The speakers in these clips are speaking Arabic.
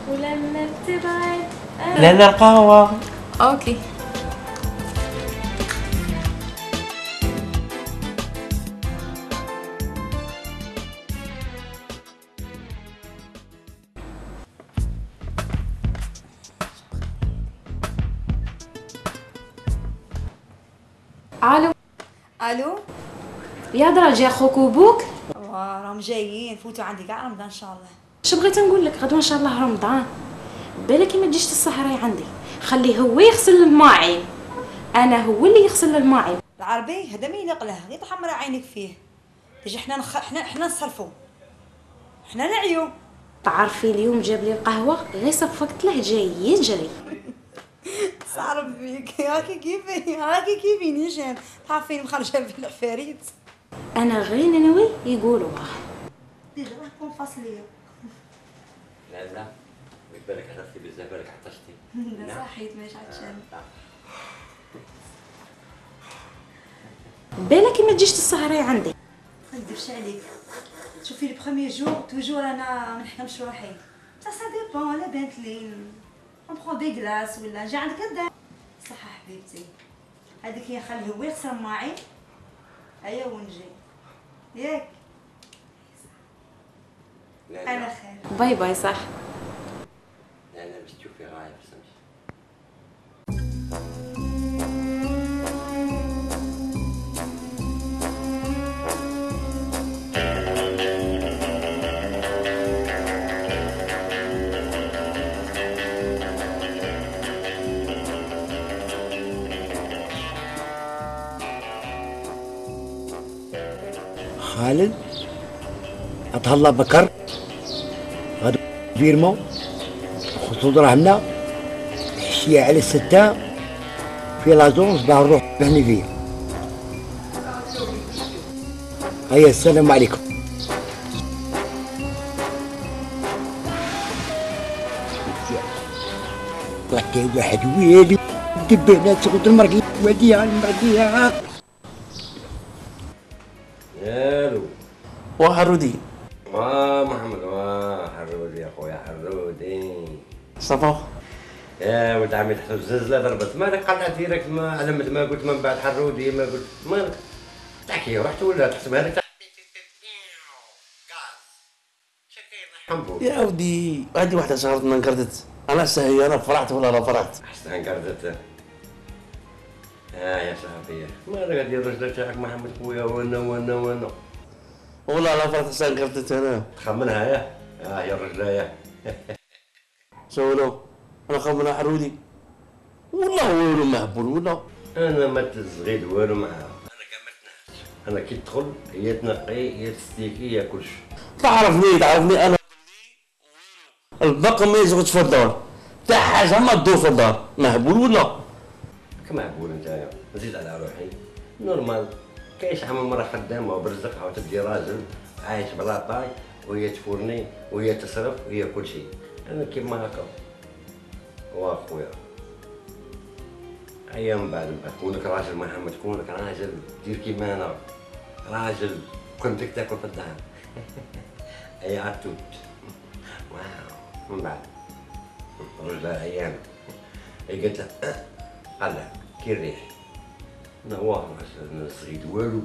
ولما بتبعد لا لا القهوة. اوكي. الو. الو. يا درجة اخوك وبوك راهم جايين، فوتوا عندي كاع رمضان ان شاء الله. شو بغيت نقول لك، غدوه ان شاء الله رمضان، بالك ما تجيش السهرة عندي، خليه هو يغسل الماعين، انا هو اللي يغسل الماعين. العربي هذا ما يليق له، غير تحمر عينك فيه. تجي احنا نصرفوا، احنا نعيو. تعرفي اليوم جاب لي القهوة غير صفقت له جاي يجري. صعب بيك هاكي كيفي نيشان تعرفين مخرجه في العفاريت. انا غير ننوي يقولوا ديجا راكم فاصليه. لا لا بالك حطيتي بزاف، بالك عطشتي. لا صحيت ماشي عطشان. بالك ما تجيش السهرة عندي. ما نكذبش عليك، شوفي لي بخوميي جور توجور انا ما نحكمش روحي، سا ديبون على بانت لي اون برون دي كلاص ولا نجي عندك الدار. صح حبيبتي، هذيك هي خليه هو يغسل معي، هيا ونجي ياك. انا خير. باي باي. صح. لا لا باش تشوفي غاية في السمش. خالد أتهلا بكر غادي فيرمو خصوص رحمنا حشية على الستة في لازونس باه نروح بهني فيا. هيا السلام عليكم. واحد ويلي دبينا تاخد المرقية وديها المرقية. الو وحرودي محمد حرودي يا خويا حرودي. صافا يا ولد عمي تحت الزلزله ضربت، مالك قطعت ديريكت، ما علمت، ما قلت من بعد حرودي، ما قلت مالك تحكي رحت ولا تحسبها لك يا ودي هذه واحدة شهرتنا انقردت، انا سهي انا فرحت ولا لا فرحت؟ احسن انقردت. يا صاحبي مالك هذه الرجله تاعك محمد خويا، وانا ولا لا فرحت احسن انقردت انا. تخمنها يا الرجله يا سولو انا خمنا حرودي والله والو مهبول ولا انا ما تزغيد والو معاها، انا كاع ما تنحش، انا كي تدخل هي تنقي هي تستيكي هي كلشي. تعرفني انا الباقي ما يزغدش في الدار تاع حاجه ما تدور في الدار، مهبول ولا؟ كمهبول نتايا، نزيد على روحي نورمال. كاين شحال من مرة خدامة وبرزقها وتدي راجل عايش بلاطاي وهي تفورني وهي تصرف وهي كل شيء، انا كيما هكا. واخويا ايا من بعد كونك راجل محمد، كونك راجل دير كيما انا راجل، كنتك تاكل في الدار. اي عتوت واو. من بعد رجلها ايام هي قالت له قال لها كي الريح انا هو صغيد والو،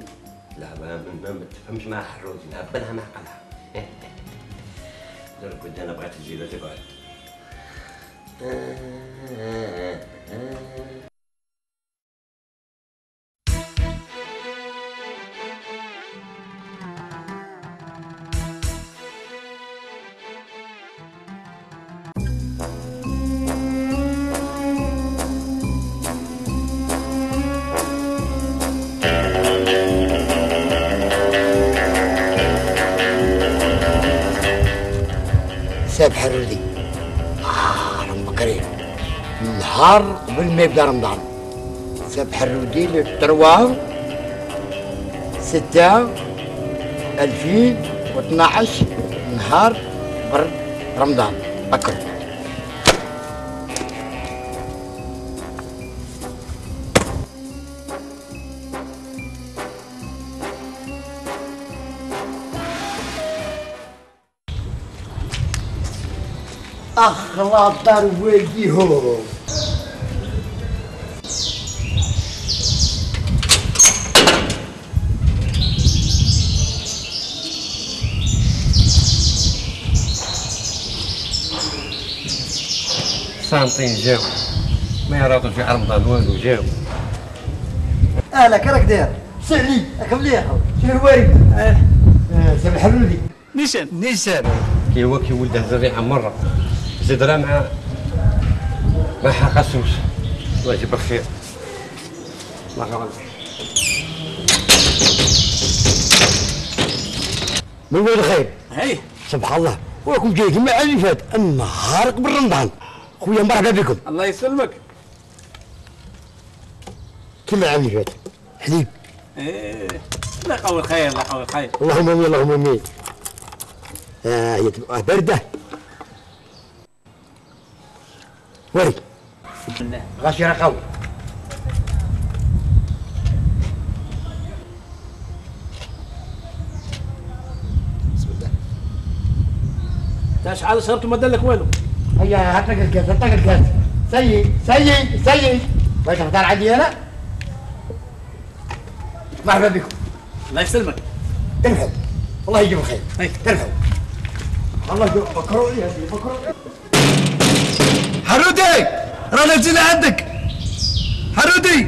لا ما تفهمش مع حروز، نهبلها مع قلعها. درك ودي انا بغيت تجي لا تقعد. ساب حرودي رب كريم نهار قبل ما يبدا رمضان، ساب حرودي للتروا 6/2012 نهار برد رمضان بكر. اخ الله الدار والديهم. سانتين جاو ما يراطوا في رمضان والو جاو. اهلك راك داير؟ سهلي راك مليح. شنو الوالد؟ سامح الحلولي. نيشان كي هو كي ولده زريعه مره زيد راه ما حقسوش. الله يجيب الخير. الله يغفر لك. من وين الخير؟ هاي سبحان الله وراكم جاي كيما العام اللي فات النهار قبل رمضان. خويا مرحبا بكم. الله يسلمك. كيما العام اللي فات حليب. ايه الله يقوي الخير الله يقوي الخير. اللهم امين اللهم امين. هي تبقى بارده. وري غاشي راه قوي. بسم الله. تا شحال شربت وما دار لك والو. هيا هات لك الكاس هات لك الكاس. سيد بغيت تهضر عندي انا؟ مرحبا بكم. الله يسلمك. تنفعوا الله يجيب الخير. هاي. تنفعوا الله يجيب بكروا لي هذه بكروا. حرودي رانا جينا عندك. حرودي